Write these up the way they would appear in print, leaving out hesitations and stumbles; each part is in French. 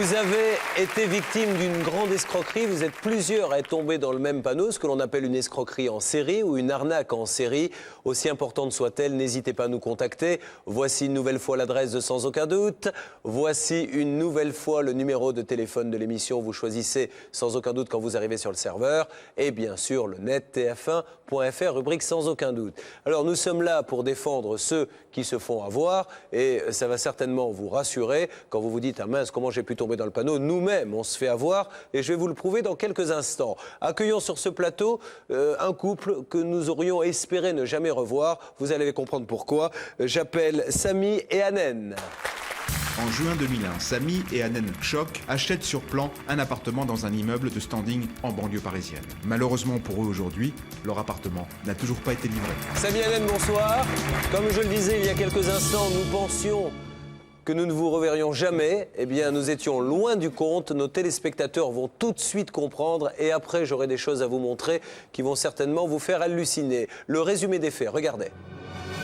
Vous avez été victime d'une grande escroquerie. Vous êtes plusieurs à être tombés dans le même panneau, ce que l'on appelle une escroquerie en série ou une arnaque en série. Aussi importante soit-elle, n'hésitez pas à nous contacter. Voici une nouvelle fois l'adresse de Sans Aucun Doute. Voici une nouvelle fois le numéro de téléphone de l'émission. Vous choisissez Sans Aucun Doute quand vous arrivez sur le serveur. Et bien sûr, le net tf1.fr, rubrique Sans Aucun Doute. Alors, nous sommes là pour défendre ceux qui se font avoir. Et ça va certainement vous rassurer quand vous vous dites « Ah mince, comment j'ai pu tomber dans le panneau ?» Nous-mêmes, on se fait avoir. Et je vais vous le prouver dans quelques instants. Accueillons sur ce plateau un couple que nous aurions espéré ne jamais revoir. Vous allez comprendre pourquoi. J'appelle Samy et Anen. En juin 2001, Samy et Anen Choc achètent sur plan un appartement dans un immeuble de standing en banlieue parisienne. Malheureusement pour eux aujourd'hui, leur appartement n'a toujours pas été livré. Samy et Anen, bonsoir. Comme je le disais il y a quelques instants, nous pensions que nous ne vous reverrions jamais. Eh bien, nous étions loin du compte. Nos téléspectateurs vont tout de suite comprendre. Et après, j'aurai des choses à vous montrer qui vont certainement vous faire halluciner. Le résumé des faits, regardez.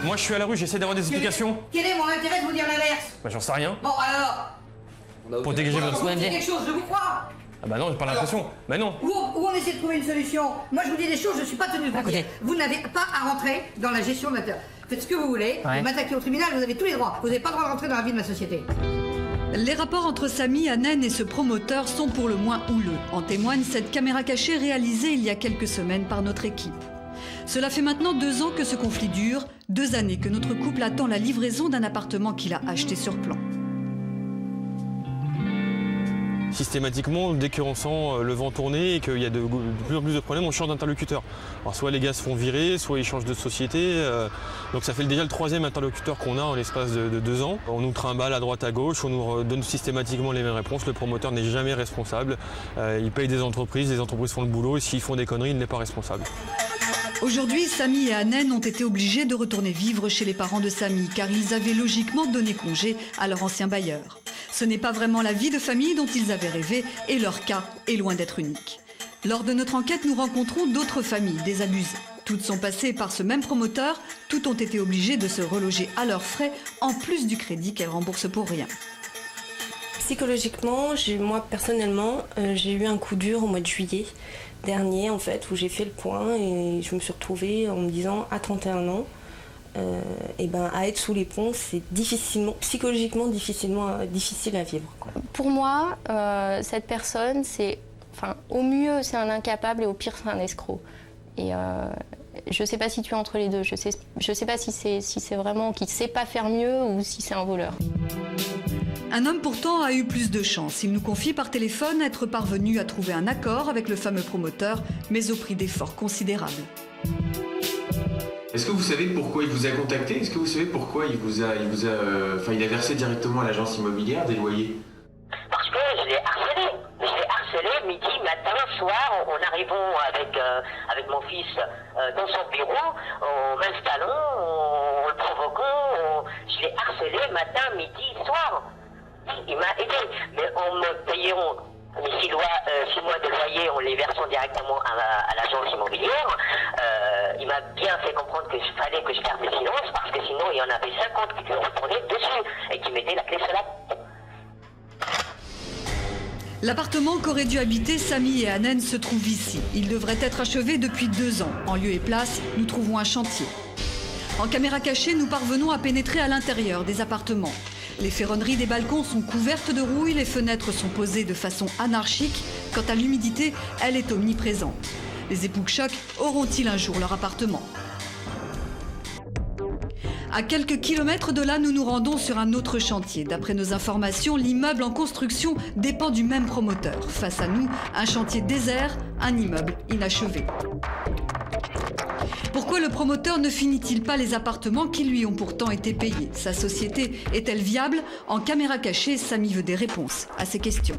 Moi, je suis à la rue, j'essaie d'avoir des explications. Quel est mon intérêt de vous dire l'inverse? Bah, j'en sais rien. Bon, alors Pour dégager votre... vous dites quelque chose, je vous crois. Ah bah non, j'ai pas l'impression. Bah non. Où on essaie de trouver une solution. Moi, je vous dis des choses, je suis pas tenu de vous dire. Vous n'avez pas à rentrer dans la gestion de l'intérêt. Faites ce que vous voulez, vous m'attaquez au tribunal, vous avez tous les droits. Vous n'avez pas le droit de rentrer dans la vie de ma société. Les rapports entre Samy, Anen et ce promoteur sont pour le moins houleux. En témoigne cette caméra cachée réalisée il y a quelques semaines par notre équipe. Cela fait maintenant 2 ans que ce conflit dure, 2 années que notre couple attend la livraison d'un appartement qu'il a acheté sur plan. Systématiquement, dès qu'on sent le vent tourner et qu'il y a de plus en plus de problèmes, on change d'interlocuteur. Alors soit les gars se font virer, soit ils changent de société. Donc ça fait déjà le 3e interlocuteur qu'on a en l'espace de 2 ans. On nous trimballe à droite à gauche, on nous donne systématiquement les mêmes réponses. Le promoteur n'est jamais responsable. Il paye des entreprises, les entreprises font le boulot et s'ils font des conneries, il n'est pas responsable. Aujourd'hui, Samy et Anen ont été obligés de retourner vivre chez les parents de Samy car ils avaient logiquement donné congé à leur ancien bailleur. Ce n'est pas vraiment la vie de famille dont ils avaient rêvé et leur cas est loin d'être unique. Lors de notre enquête, nous rencontrons d'autres familles désabusées. Toutes sont passées par ce même promoteur, toutes ont été obligées de se reloger à leurs frais en plus du crédit qu'elles remboursent pour rien. Psychologiquement, moi personnellement, j'ai eu un coup dur au mois de juillet dernier en fait, où j'ai fait le point et je me suis retrouvée en me disant à 31 ans, à être sous les ponts, c'est psychologiquement difficile à vivre, quoi. Pour moi, cette personne, au mieux c'est un incapable et au pire c'est un escroc. Et je ne sais pas situer entre les deux. Je sais pas si c'est vraiment qu'il ne sait pas faire mieux ou si c'est un voleur. Un homme pourtant a eu plus de chance. Il nous confie par téléphone être parvenu à trouver un accord avec le fameux promoteur, mais au prix d'efforts considérables. Est-ce que vous savez pourquoi il vous a contacté? Est-ce que vous savez pourquoi il a versé directement à l'agence immobilière des loyers? Parce que je l'ai harcelé. Je l'ai harcelé midi, matin, soir, en arrivant avec mon fils dans son bureau, en m'installant, en le provoquant. Je l'ai harcelé matin, midi, soir. Il m'a aidé, mais en me payant les 6 mois de loyer, en les versant directement à l'agence immobilière, il m'a bien fait comprendre qu'il fallait que je garde le silence parce que sinon il y en avait 50 qui lui retournaient dessus et qui mettaient la clé sur la tête. L'appartement qu'auraient dû habiter Samy et Anen se trouve ici. Il devrait être achevé depuis 2 ans. En lieu et place, nous trouvons un chantier. En caméra cachée, nous parvenons à pénétrer à l'intérieur des appartements. Les ferronneries des balcons sont couvertes de rouille, les fenêtres sont posées de façon anarchique. Quant à l'humidité, elle est omniprésente. Les époux Choc auront-ils un jour leur appartement? À quelques kilomètres de là, nous nous rendons sur un autre chantier. D'après nos informations, l'immeuble en construction dépend du même promoteur. Face à nous, un chantier désert, un immeuble inachevé. Pourquoi le promoteur ne finit-il pas les appartements qui lui ont pourtant été payés? Sa société est-elle viable? En caméra cachée, Samy veut des réponses à ces questions.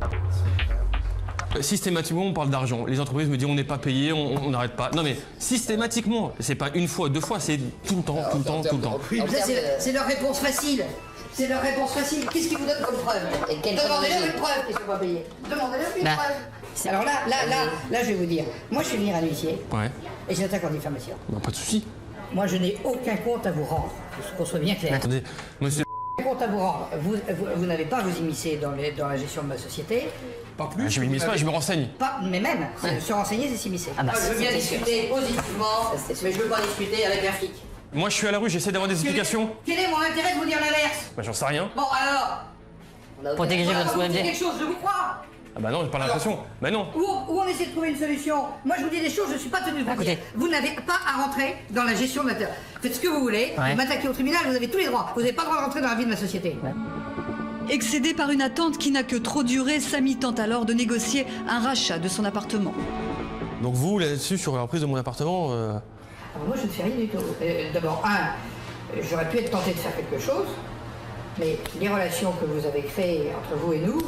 Systématiquement, on parle d'argent. Les entreprises me disent on n'est pas payé, on n'arrête pas. Non mais systématiquement, c'est pas une fois, 2 fois, c'est tout le temps, tout le temps, tout le temps. C'est leur réponse facile. C'est leur réponse facile. Qu'est-ce qu'ils vous donnent comme preuve? Demandez-leur une preuve qu'ils ne sont pas payés. Demandez-leur une preuve. Alors là, je vais vous dire. Moi, je suis venir à l'huissier. Ouais. Et j'attaque en diffamation. Bah, pas de souci. Moi, je n'ai aucun compte à vous rendre. Qu'on soit bien clair. Attendez, monsieur, compte à vous rendre. Vous n'avez pas à vous immiscer dans la gestion de ma société. Pas plus. Je m'immisce pas, je me renseigne. Mais même, se renseigner, c'est s'immiscer. Ah bah, je veux bien discuter positivement, mais je ne veux pas discuter avec un flic. Moi, je suis à la rue, j'essaie d'avoir des explications. Quel est mon intérêt de vous dire l'inverse? Bah, j'en sais rien. Bon, alors. Protéger votre Vous dites souveraineté. quelque chose, je vous crois. Ah bah non, j'ai pas l'impression. Bah non. Où on essaie de trouver une solution. Moi, je vous dis des choses, je ne suis pas tenu de vous dire. Vous n'avez pas à rentrer dans la gestion de la terre. Faites ce que vous voulez. Ouais. Vous m'attaquez au tribunal, vous avez tous les droits. Vous n'avez pas le droit de rentrer dans la vie de ma société. Ouais. Excédé par une attente qui n'a que trop duré, Samy tente alors de négocier un rachat de son appartement. Donc vous, là-dessus, sur la reprise de mon appartement... Alors, moi, je ne fais rien du tout. D'abord, j'aurais pu être tenté de faire quelque chose, mais les relations que vous avez créées entre vous et nous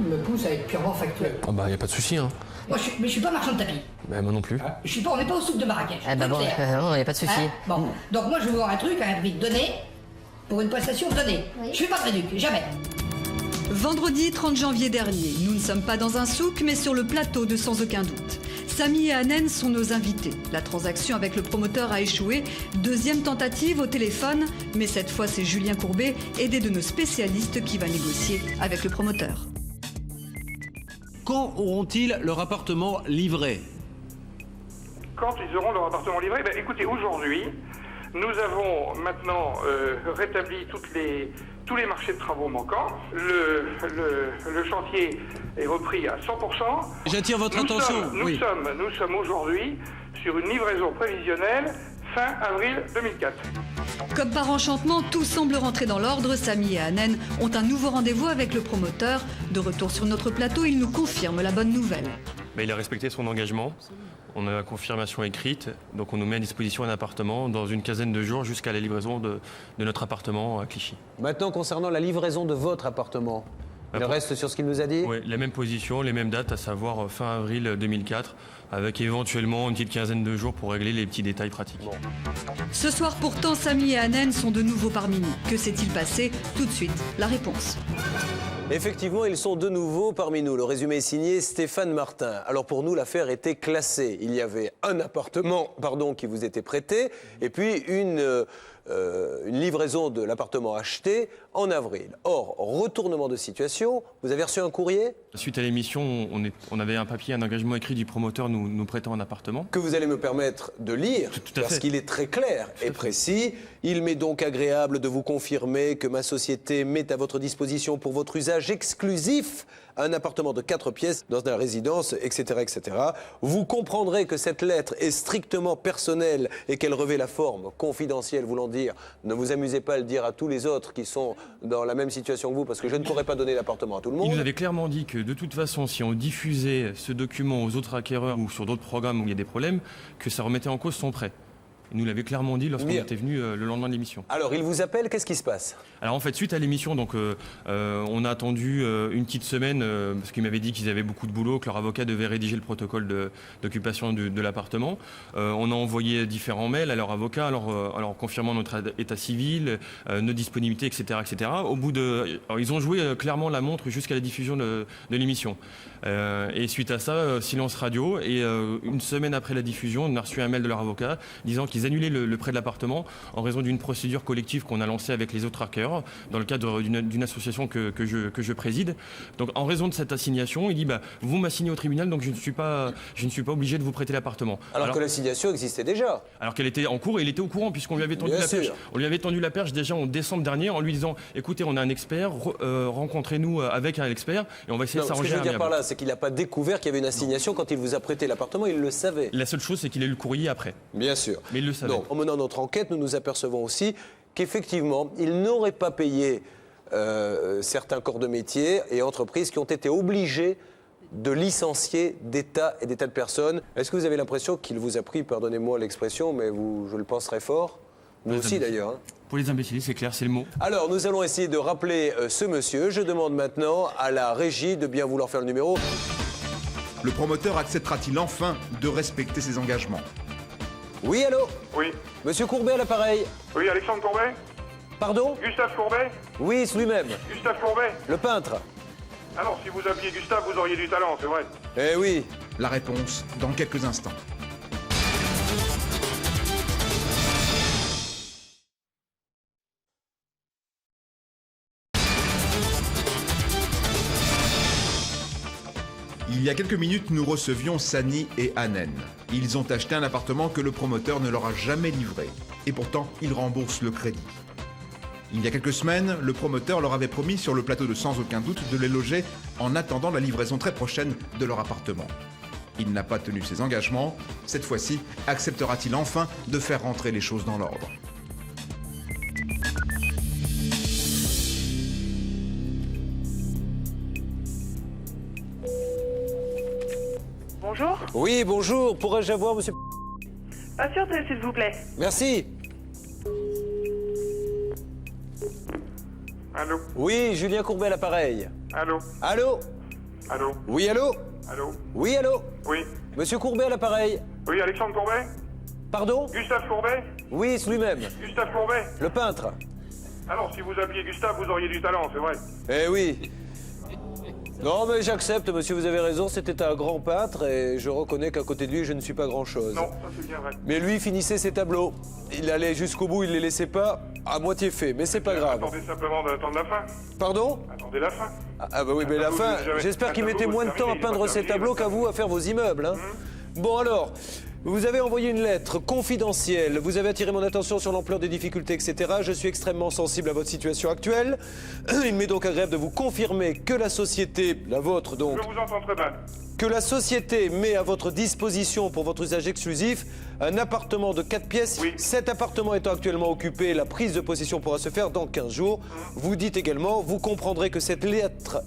me poussent à être purement factuel. Ah bah, y a pas de souci, hein. Moi, je suis pas marchand de tapis. Bah, moi non plus. On n'est pas au souk de Marrakech. Ah bah bon, non, y a pas de souci. Bon, donc moi, je vous vends un truc à un prix donné pour une prestation donnée. Je fais pas de réduc, jamais. Vendredi 30 janvier dernier, nous ne sommes pas dans un souk, mais sur le plateau de Sans Aucun Doute. Samy et Hanen sont nos invités. La transaction avec le promoteur a échoué. Deuxième tentative au téléphone, mais cette fois c'est Julien Courbet, aidé de nos spécialistes, qui va négocier avec le promoteur. Quand auront-ils leur appartement livré? Quand ils auront leur appartement livré, écoutez, aujourd'hui, nous avons maintenant rétabli tous les marchés de travaux manquants. Le chantier est repris à 100%. J'attire votre attention. Nous sommes aujourd'hui sur une livraison prévisionnelle fin avril 2004. Comme par enchantement, tout semble rentrer dans l'ordre. Samy et Hanen ont un nouveau rendez-vous avec le promoteur. De retour sur notre plateau, il nous confirme la bonne nouvelle. Bah, il a respecté son engagement. On a la confirmation écrite, donc on nous met à disposition un appartement dans une quinzaine de jours jusqu'à la livraison de notre appartement à Clichy. Maintenant, concernant la livraison de votre appartement, il reste sur ce qu'il nous a dit? Oui, la même position, les mêmes dates, à savoir fin avril 2004, avec éventuellement une petite quinzaine de jours pour régler les petits détails pratiques. Bon. Ce soir pourtant, Samy et Hanen sont de nouveau parmi nous. Que s'est-il passé? Tout de suite, la réponse. Effectivement, ils sont de nouveau parmi nous. Le résumé est signé Stéphane Martin. Alors pour nous, l'affaire était classée. Il y avait un appartement qui vous était prêté et puis une livraison de l'appartement acheté en avril. Or, retournement de situation, vous avez reçu un courrier? Suite à l'émission, on avait un papier, un engagement écrit du promoteur nous prêtant un appartement. Que vous allez me permettre de lire, parce qu'il est très clair et précis. Il m'est donc agréable de vous confirmer que ma société met à votre disposition pour votre usage exclusif un appartement de 4 pièces dans la résidence, etc., etc. Vous comprendrez que cette lettre est strictement personnelle et qu'elle revêt la forme confidentielle, voulant dire ne vous amusez pas à le dire à tous les autres qui sont dans la même situation que vous, parce que je ne pourrais pas donner l'appartement à tout le monde. Il nous avait clairement dit que de toute façon, si on diffusait ce document aux autres acquéreurs ou sur d'autres programmes où il y a des problèmes, que ça remettait en cause son prêt. Il nous l'avait clairement dit lorsqu'on était venu le lendemain de l'émission. Alors, il vous appelle, qu'est-ce qui se passe? Alors en fait, suite à l'émission, donc on a attendu une petite semaine, parce qu'ils m'avaient dit qu'ils avaient beaucoup de boulot, que leur avocat devait rédiger le protocole d'occupation de l'appartement. On a envoyé différents mails à leur avocat, alors confirmant notre état civil, nos disponibilités, etc., etc. Au bout alors, ils ont joué clairement la montre jusqu'à la diffusion de l'émission. Et suite à ça, silence radio. Et une semaine après la diffusion, on a reçu un mail de leur avocat disant qu'ils annulaient le prêt de l'appartement en raison d'une procédure collective qu'on a lancée avec les autres acquéreurs dans le cadre d'une association que je préside. Donc en raison de cette assignation, il dit vous m'assignez au tribunal, donc je ne suis pas obligé de vous prêter l'appartement. Alors que l'assignation existait déjà. Alors qu'elle était en cours et il était au courant puisqu'on lui avait tendu la perche. On lui avait tendu la perche déjà en décembre dernier en lui disant écoutez, on a un expert, rencontrez-nous avec un expert et on va essayer de s'arranger. Ce que je veux dire par là, c'est qu'il n'a pas découvert qu'il y avait une assignation quand il vous a prêté l'appartement, il le savait. La seule chose, c'est qu'il a eu le courrier après. Bien sûr. Mais il le savait. Donc, en menant notre enquête, nous nous apercevons aussi qu'effectivement, il n'aurait pas payé certains corps de métier et entreprises qui ont été obligés de licencier des tas et des tas de personnes. Est-ce que vous avez l'impression qu'il vous a pris, pardonnez-moi l'expression, mais je le penserai fort, nous aussi d'ailleurs. Pour les imbéciles, c'est clair, c'est le mot. Alors, nous allons essayer de rappeler ce monsieur. Je demande maintenant à la régie de bien vouloir faire le numéro. Le promoteur acceptera-t-il enfin de respecter ses engagements? Oui, allô? Oui. Monsieur Courbet à l'appareil. Oui, Alexandre Courbet? Pardon? Gustave Courbet? Oui, c'est lui-même. Gustave Courbet? Le peintre. Alors, si vous appeliez Gustave, vous auriez du talent, c'est vrai. Eh oui. La réponse dans quelques instants. Il y a quelques minutes, nous recevions Sani et Anen. Ils ont acheté un appartement que le promoteur ne leur a jamais livré. Et pourtant, ils remboursent le crédit. Il y a quelques semaines, le promoteur leur avait promis sur le plateau de Sans Aucun Doute de les loger en attendant la livraison très prochaine de leur appartement. Il n'a pas tenu ses engagements. Cette fois-ci, acceptera-t-il enfin de faire rentrer les choses dans l'ordre ? Bonjour. Oui, bonjour. Pourrais-je avoir monsieur... Patientez, s'il vous plaît. Merci. Allô? Oui, Julien Courbet à l'appareil. Allô? Allô? Allô? Oui, allô? Allô? Oui, allô? Oui. Monsieur Courbet à l'appareil. Oui, Alexandre Courbet? Pardon? Gustave Courbet? Oui, c'est lui-même. Gustave Courbet? Le peintre. Alors, si vous appeliez Gustave, vous auriez du talent, c'est vrai. Eh oui. Non, mais j'accepte, monsieur, vous avez raison, c'était un grand peintre et je reconnais qu'à côté de lui, je ne suis pas grand-chose. Non, ça c'est bien vrai. Mais lui finissait ses tableaux. Il allait jusqu'au bout, il les laissait pas à moitié faits, mais c'est pas grave. Attendez simplement d'attendre la fin. Pardon? Attendez la fin. Ah bah oui, mais la fin, j'espère qu'il mettait moins de temps à peindre ses tableaux qu'à vous à faire vos immeubles. Hein. Bon alors, vous avez envoyé une lettre confidentielle, vous avez attiré mon attention sur l'ampleur des difficultés, etc. Je suis extrêmement sensible à votre situation actuelle. Il m'est donc agréable de vous confirmer que la société, la vôtre donc... Je vous entends très mal. Que la société met à votre disposition pour votre usage exclusif un appartement de 4 pièces. Oui. Cet appartement étant actuellement occupé, la prise de possession pourra se faire dans 15 jours. Vous dites également, vous comprendrez que cette lettre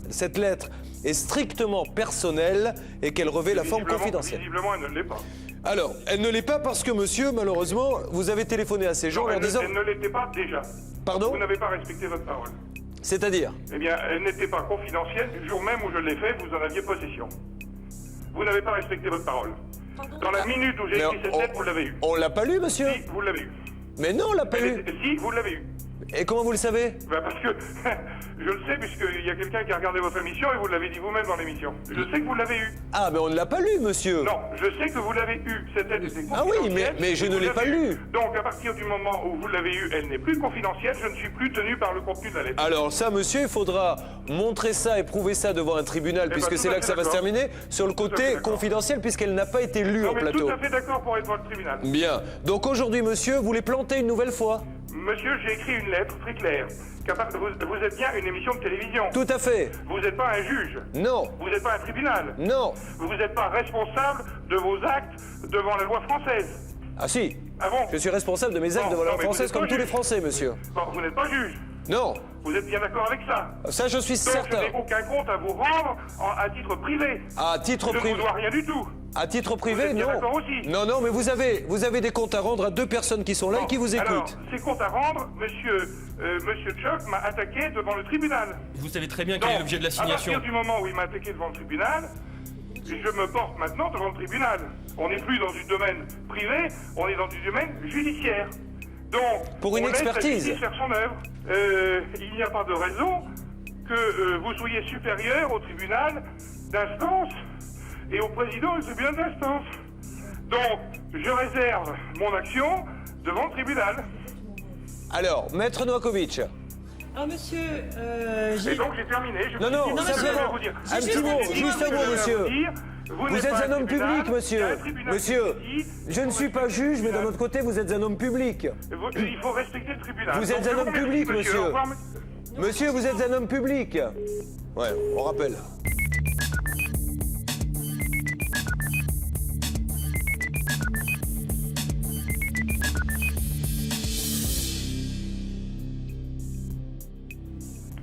est strictement personnelle et qu'elle revêt la forme confidentielle. Visiblement, elle ne l'est pas. Alors, elle ne l'est pas parce que, monsieur, malheureusement, vous avez téléphoné à ces gens en leur disant... Elle ne l'était pas déjà. Pardon? Vous n'avez pas respecté votre parole. C'est-à-dire? Eh bien, elle n'était pas confidentielle du jour même où je l'ai fait, vous en aviez possession. Vous n'avez pas respecté votre parole. Dans la minute où j'ai écrit cette lettre, vous l'avez eue. On l'a pas lu, monsieur? Si, vous l'avez eue. Mais non, on l'a pas lu. Si, vous l'avez eue. Et comment vous le savez? Ben parce que je le sais, puisqu'il y a quelqu'un qui a regardé votre émission et vous l'avez dit vous-même dans l'émission. Je sais que vous l'avez eu. Ah, mais on ne l'a pas lu, monsieur. Non, je sais que vous l'avez eu. Cette lettre était confidentielle. Ah oui, mais je ne l'ai pas lu. Donc, à partir du moment où vous l'avez eu, elle n'est plus confidentielle. Je ne suis plus tenu par le contenu de la lettre. Alors ça, monsieur, il faudra montrer ça et prouver ça devant un tribunal, puisque c'est là que ça va se terminer, sur le côté confidentiel, puisqu'elle n'a pas été lue en plateau. Tout à fait d'accord pour être devant le tribunal. Bien. Donc aujourd'hui, monsieur, vous les plantez une nouvelle fois? Monsieur, j'ai écrit une lettre très claire. Vous êtes bien une émission de télévision. Tout à fait. Vous n'êtes pas un juge. Non. Vous n'êtes pas un tribunal. Non. Vous n'êtes pas responsable de vos actes devant la loi française. Ah si. Ah bon? Je suis responsable de mes actes devant la loi française comme tous les Français, monsieur. Bon, vous n'êtes pas juge. Non. Vous êtes bien d'accord avec ça? Ça, je suis certain. Donc, je n'ai aucun compte à vous rendre à titre privé. À titre privé. Je ne vous dois rien du tout. À titre privé, vous êtes bien non. d'accord aussi. Non, non, mais vous avez des comptes à rendre à 2 personnes qui sont là et qui vous écoutent. Alors, ces comptes à rendre, monsieur Tchoc m'a attaqué devant le tribunal. Vous savez très bien quel est l'objet de l'assignation. À partir du moment où il m'a attaqué devant le tribunal, je me porte maintenant devant le tribunal. On n'est plus dans du domaine privé, on est dans du domaine judiciaire. Donc, pour une expertise. Laisse la justice faire son œuvre. Il n'y a pas de raison que vous soyez supérieur au tribunal d'instance et au président du tribunal d'instance. Donc, je réserve mon action devant le tribunal. Alors, Maître Novakovic. Ah, monsieur, Et donc, j'ai terminé. Non, simplement, un petit mot, juste un mot, monsieur. Vous êtes un homme public, monsieur. Monsieur, je ne suis pas juge, mais d'un autre côté, vous êtes un homme public. Il faut respecter le tribunal. Vous êtes un homme public, monsieur. Monsieur, vous êtes un homme public. Ouais, on rappelle.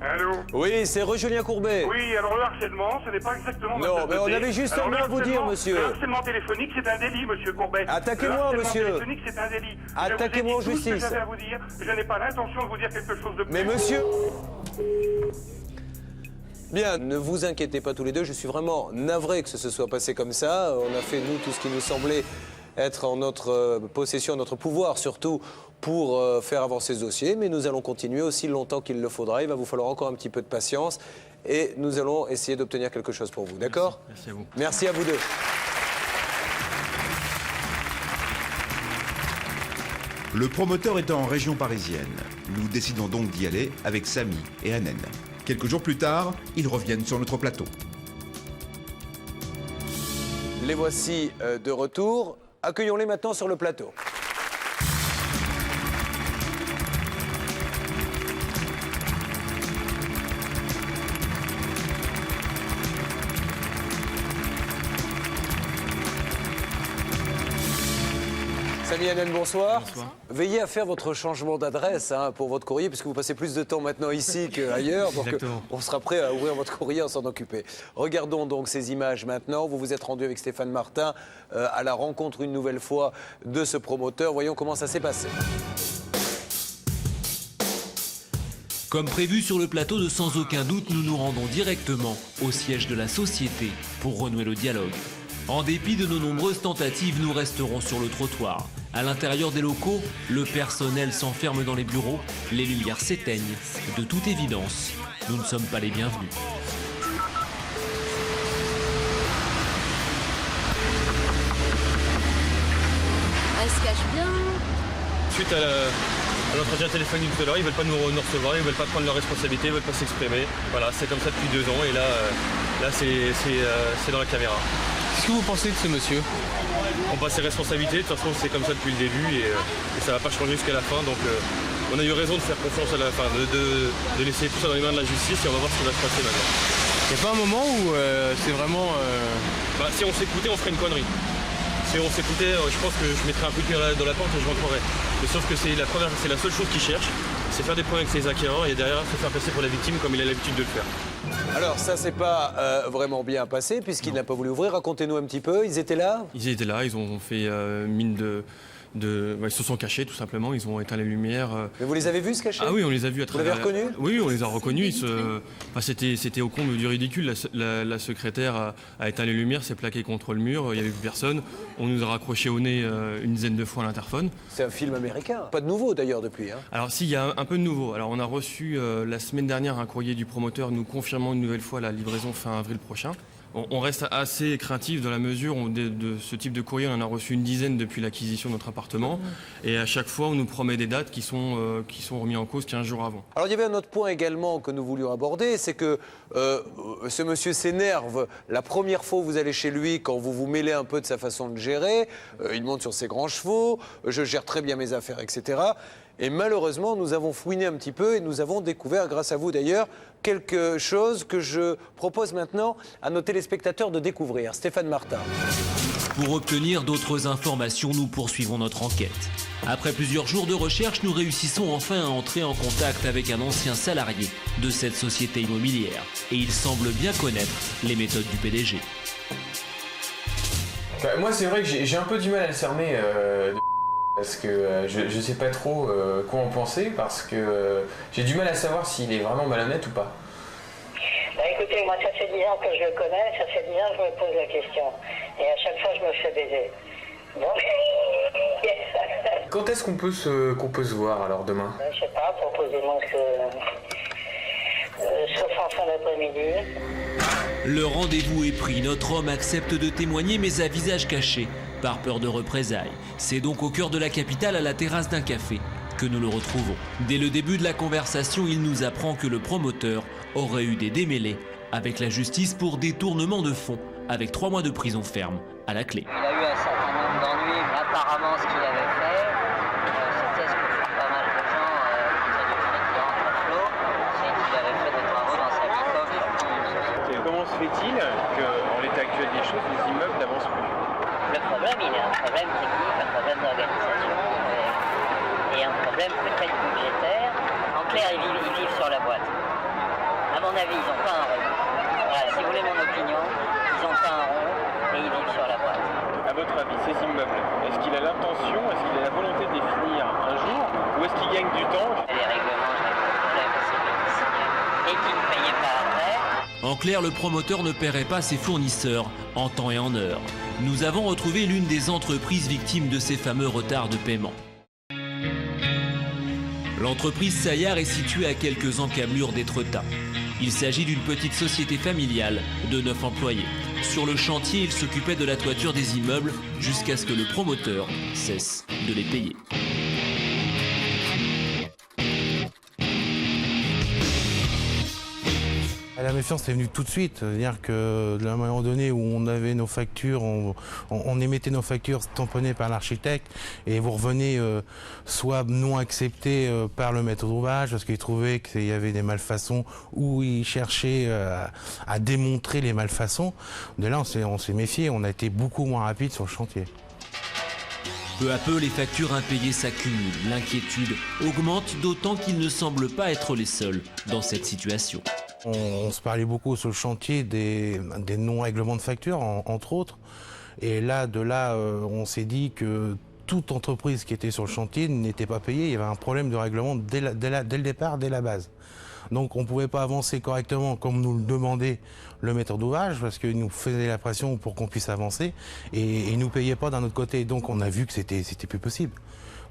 Allô? Oui, c'est Julien Courbet. Oui, alors le harcèlement, ce n'est pas exactement... Non, mais on avait juste un mot à vous dire, monsieur. Le harcèlement téléphonique, c'est un délit, monsieur Courbet. Attaquez-moi, monsieur. Le harcèlement téléphonique, c'est un délit. Attaquez-moi en justice. Tout ce que j'avais à vous dire, je n'ai pas l'intention de vous dire quelque chose de plus. Mais monsieur... Bien, ne vous inquiétez pas tous les deux, je suis vraiment navré que ce se soit passé comme ça. On a fait, nous, tout ce qui nous semblait être en notre possession, en notre pouvoir surtout, pour faire avancer ce dossier. Mais nous allons continuer aussi longtemps qu'il le faudra. Il va vous falloir encore un petit peu de patience. Et nous allons essayer d'obtenir quelque chose pour vous, d'accord? Merci à vous. Merci à vous deux. Le promoteur est en région parisienne. Nous décidons donc d'y aller avec Samy et Anen. Quelques jours plus tard, ils reviennent sur notre plateau. les voici de retour. Accueillons-les maintenant sur le plateau. Samy et Hanen, bonsoir. Bonsoir. Veillez à faire votre changement d'adresse pour votre courrier, puisque vous passez plus de temps maintenant ici qu'ailleurs. Donc on sera prêt à ouvrir votre courrier, à s'en occuper. Regardons donc ces images maintenant. Vous vous êtes rendu avec Stéphane Martin à la rencontre une nouvelle fois de ce promoteur. Voyons comment ça s'est passé. Comme prévu sur le plateau de Sans aucun doute, nous nous rendons directement au siège de la société pour renouer le dialogue. En dépit de nos nombreuses tentatives, nous resterons sur le trottoir. À l'intérieur des locaux, le personnel s'enferme dans les bureaux, les lumières s'éteignent. De toute évidence, nous ne sommes pas les bienvenus. Elle se cache bien. Suite à l'entretien téléphonique tout à l'heure, ils ne veulent pas nous recevoir, ils ne veulent pas prendre leurs responsabilités, ils ne veulent pas s'exprimer. Voilà, c'est comme ça depuis 2 ans et là c'est dans la caméra. Qu'est-ce que vous pensez de ce monsieur? On passe ses responsabilités, de toute façon c'est comme ça depuis le début et ça ne va pas changer jusqu'à la fin. Donc on a eu raison de faire confiance à la fin, de laisser tout ça dans les mains de la justice et on va voir ce qui va se passer maintenant. Il n'y a pas un moment où c'est vraiment... Si on s'écoutait, on ferait une connerie. Si on s'écoutait, je pense que je mettrais un coup de pied dans la porte et je rentrerais. Mais sauf que c'est la seule chose qu'il cherche, c'est faire des problèmes avec ses acquéreurs et derrière se faire passer pour la victime comme il a l'habitude de le faire. Alors ça s'est pas vraiment bien passé puisqu'il n'a pas voulu ouvrir. Racontez-nous un petit peu, ils étaient là? Ils étaient là, ils ont fait mine ils se sont cachés tout simplement, ils ont éteint les lumières. Mais vous les avez vus se cacher? Ah oui, on les a vus à travers... Vous l'avez reconnus? Oui, on les a reconnus. C'était au comble du ridicule. La secrétaire a éteint les lumières, s'est plaquée contre le mur, il n'y avait plus personne. On nous a raccroché au nez une dizaine de fois à l'interphone. C'est un film américain. Pas de nouveau d'ailleurs depuis. Alors si, il y a un peu de nouveau. Alors on a reçu la semaine dernière un courrier du promoteur nous confirmant une nouvelle fois la livraison fin avril prochain. On reste assez craintif dans la mesure où de ce type de courrier, on en a reçu une dizaine depuis l'acquisition de notre appartement. Et à chaque fois, on nous promet des dates qui sont remis en cause 15 jours avant. Alors il y avait un autre point également que nous voulions aborder, c'est que ce monsieur s'énerve la première fois où vous allez chez lui, quand vous vous mêlez un peu de sa façon de gérer. Il monte sur ses grands chevaux, je gère très bien mes affaires, etc. Et malheureusement, nous avons fouiné un petit peu et nous avons découvert, grâce à vous d'ailleurs, quelque chose que je propose maintenant à nos téléspectateurs de découvrir. Stéphane Martin. Pour obtenir d'autres informations, nous poursuivons notre enquête. Après plusieurs jours de recherche, nous réussissons enfin à entrer en contact avec un ancien salarié de cette société immobilière. Et il semble bien connaître les méthodes du PDG. Moi, c'est vrai que j'ai un peu du mal à le cerner. Parce que je sais pas trop quoi en penser, parce que j'ai du mal à savoir s'il est vraiment malhonnête ou pas. Bah écoutez, moi ça fait 10 ans que je le connais, ça fait 10 ans que je me pose la question. Et à chaque fois je me fais baiser. Donc... Quand est-ce qu'on peut se voir alors demain? Je sais pas, proposez-moi sauf en fin d'après-midi. Le rendez-vous est pris, notre homme accepte de témoigner mais à visage caché, par peur de représailles. C'est donc au cœur de la capitale, à la terrasse d'un café, que nous le retrouvons. Dès le début de la conversation, il nous apprend que le promoteur aurait eu des démêlés avec la justice pour détournement de fonds, avec 3 mois de prison ferme à la clé. Il a eu un certain nombre d'ennuis, apparemment ce qu'il avait fait, c'était ce que font pas mal de gens qui ont du fric qui rentre à flot, c'est qu'il avait fait des travaux dans sa vie comme une société. Comment se fait-il qu'en l'état actuel des choses, les immeubles n'avancent plus? Le problème, il est un problème technique, un problème d'organisation et un problème peut-être budgétaire. En clair, ils vivent sur la boîte. À mon avis, ils n'ont pas un rond. Voilà, si vous voulez mon opinion, ils n'ont pas un rond et ils vivent sur la boîte. À votre avis, ces immeubles, est-ce qu'il a l'intention, est-ce qu'il a la volonté de les finir un jour, ou est-ce qu'il gagne du temps? Les règlements, je n'ai pas de problème, c'est lui qui signait et qui ne payait pas après. En clair, le promoteur ne paierait pas ses fournisseurs en temps et en heure. Nous avons retrouvé l'une des entreprises victimes de ces fameux retards de paiement. L'entreprise Saillard est située à quelques encablures d'Étretat. Il s'agit d'une petite société familiale de 9 employés. Sur le chantier, il s'occupait de la toiture des immeubles jusqu'à ce que le promoteur cesse de les payer. La méfiance est venue tout de suite, c'est-à-dire que d'un moment donné où on avait nos factures, on émettait nos factures tamponnées par l'architecte et vous revenez soit non acceptées par le maître d'ouvrage parce qu'il trouvait qu'il y avait des malfaçons ou il cherchait à démontrer les malfaçons. De là, on s'est méfié, on a été beaucoup moins rapide sur le chantier. Peu à peu, les factures impayées s'accumulent. L'inquiétude augmente, d'autant qu'ils ne semblent pas être les seuls dans cette situation. On se parlait beaucoup sur le chantier des non-règlements de factures, entre autres. Et là, on s'est dit que toute entreprise qui était sur le chantier n'était pas payée. Il y avait un problème de règlement dès le départ, dès la base. Donc on ne pouvait pas avancer correctement comme nous le demandait le maître d'ouvrage parce qu'il nous faisait la pression pour qu'on puisse avancer et il ne nous payait pas d'un autre côté. Donc on a vu que c'était plus possible.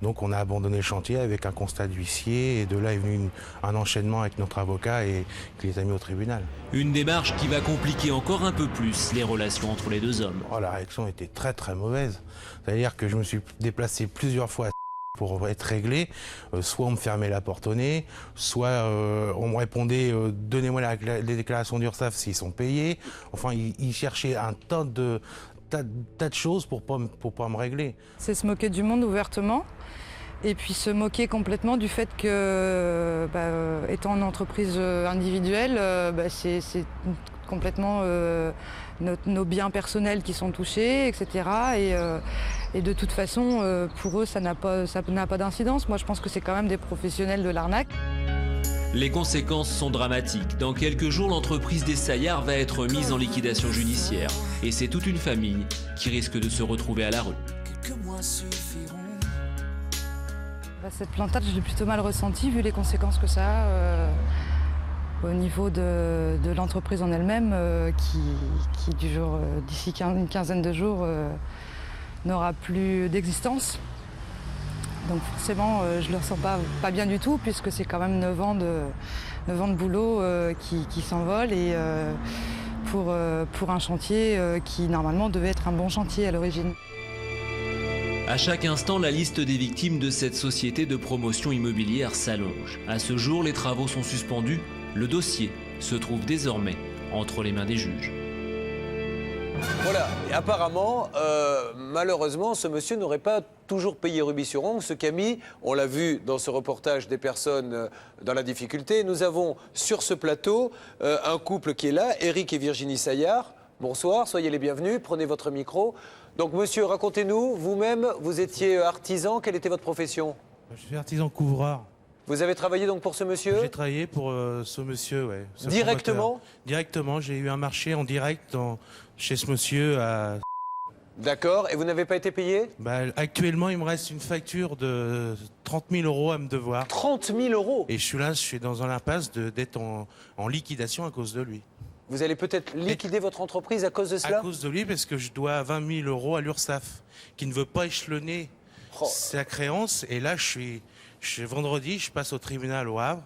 Donc on a abandonné le chantier avec un constat d'huissier et de là est venu un enchaînement avec notre avocat et qui les a mis au tribunal. Une démarche qui va compliquer encore un peu plus les relations entre les deux hommes. La réaction était très très mauvaise. C'est-à-dire que je me suis déplacé plusieurs fois pour être réglé. Soit on me fermait la porte au nez, soit on me répondait donnez-moi les déclarations d'URSSAF s'ils sont payés. Enfin, ils cherchaient un tas de choses pour pas me régler. C'est se moquer du monde ouvertement et puis se moquer complètement du fait que, étant une entreprise individuelle, c'est complètement nos biens personnels qui sont touchés, etc. Et de toute façon, pour eux, ça n'a pas d'incidence. Moi, je pense que c'est quand même des professionnels de l'arnaque. Les conséquences sont dramatiques. Dans quelques jours, l'entreprise des Saillards va être mise en liquidation judiciaire. Et c'est toute une famille qui risque de se retrouver à la rue. Cette plantade, je l'ai plutôt mal ressentie, vu les conséquences que ça a au niveau de l'entreprise en elle-même, qui d'ici une quinzaine de jours, n'aura plus d'existence. Donc forcément, je ne le ressens pas bien du tout, puisque c'est quand même 9 ans de boulot qui s'envolent et pour un chantier qui normalement devait être un bon chantier à l'origine. À chaque instant, la liste des victimes de cette société de promotion immobilière s'allonge. À ce jour, les travaux sont suspendus. Le dossier se trouve désormais entre les mains des juges. Voilà, et apparemment, malheureusement, ce monsieur n'aurait pas toujours payé rubis sur ongle, ce qui a mis, on l'a vu dans ce reportage, des personnes dans la difficulté. Nous avons sur ce plateau un couple qui est là, Éric et Virginie Saillard. Bonsoir, soyez les bienvenus, prenez votre micro. Donc monsieur, racontez-nous, vous-même, vous étiez artisan, quelle était votre profession? Je suis artisan couvreur. Vous avez travaillé donc pour ce monsieur? J'ai travaillé pour ce monsieur, oui. Directement? Directement, j'ai eu un marché en direct chez ce monsieur à... D'accord, et vous n'avez pas été payé? Actuellement, il me reste une facture de 30 000 € à me devoir. 30 000 €? Et je suis dans un impasse d'être en liquidation à cause de lui. Vous allez peut-être liquider votre entreprise à cause de cela? À cause de lui, parce que je dois 20 000 € à l'URSSAF, qui ne veut pas échelonner sa créance. Et là, vendredi, je passe au tribunal au Havre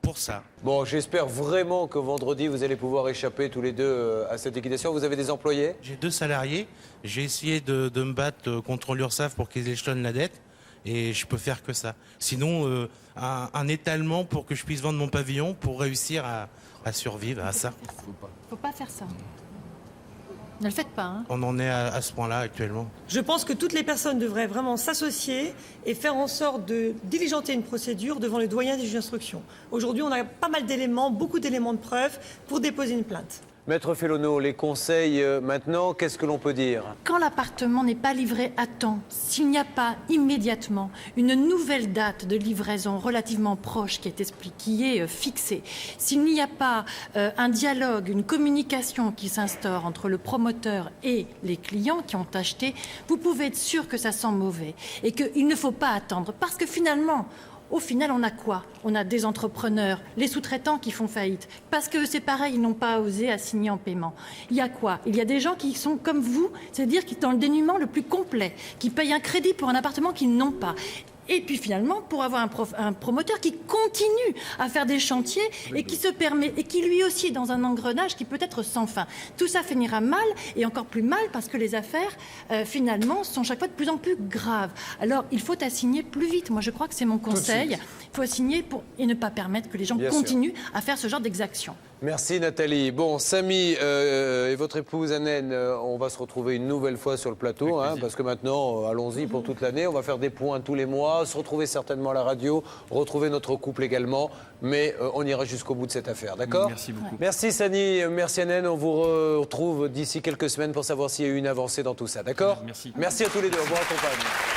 pour ça. Bon, j'espère vraiment que vendredi, vous allez pouvoir échapper tous les deux à cette liquidation. Vous avez des employés? J'ai 2 salariés. J'ai essayé de me battre contre l'URSSAF pour qu'ils échelonnent la dette. Et je peux faire que ça. Sinon, un étalement pour que je puisse vendre mon pavillon pour réussir à survivre à ça. Faut pas faire ça. Ne le faites pas. Hein. On en est à ce point-là actuellement. Je pense que toutes les personnes devraient vraiment s'associer et faire en sorte de diligenter une procédure devant le doyen des juges d'instruction. Aujourd'hui, on a pas mal d'éléments, beaucoup d'éléments de preuve pour déposer une plainte. Maître Fellonneau, les conseils maintenant, qu'est-ce que l'on peut dire? Quand l'appartement n'est pas livré à temps, s'il n'y a pas immédiatement une nouvelle date de livraison relativement proche qui est fixée, s'il n'y a pas un dialogue, une communication qui s'instaure entre le promoteur et les clients qui ont acheté, vous pouvez être sûr que ça sent mauvais et qu'il ne faut pas attendre. Parce que finalement, au final, on a quoi? On a des entrepreneurs, les sous-traitants qui font faillite. Parce que c'est pareil, ils n'ont pas osé assigner en paiement. Il y a quoi? Il y a des gens qui sont comme vous, c'est-à-dire qui sont dans le dénuement le plus complet, qui payent un crédit pour un appartement qu'ils n'ont pas. Et puis finalement, pour avoir un promoteur qui continue à faire des chantiers et qui se permet, et qui lui aussi est dans un engrenage qui peut être sans fin. Tout ça finira mal, et encore plus mal parce que les affaires, finalement, sont chaque fois de plus en plus graves. Alors, il faut assigner plus vite. Moi, je crois que c'est mon conseil. Il faut assigner et ne pas permettre que les gens continuent à faire ce genre d'exactions. Merci Nathalie. Bon, Samy et votre épouse Annen, on va se retrouver une nouvelle fois sur le plateau, parce que maintenant, allons-y pour toute l'année. On va faire des points tous les mois, se retrouver certainement à la radio, retrouver notre couple également, mais on ira jusqu'au bout de cette affaire, d'accord? Merci beaucoup. Merci Sani, merci Annen. On vous retrouve d'ici quelques semaines pour savoir s'il y a eu une avancée dans tout ça, d'accord? Merci. Merci à tous les deux, on vous accompagne.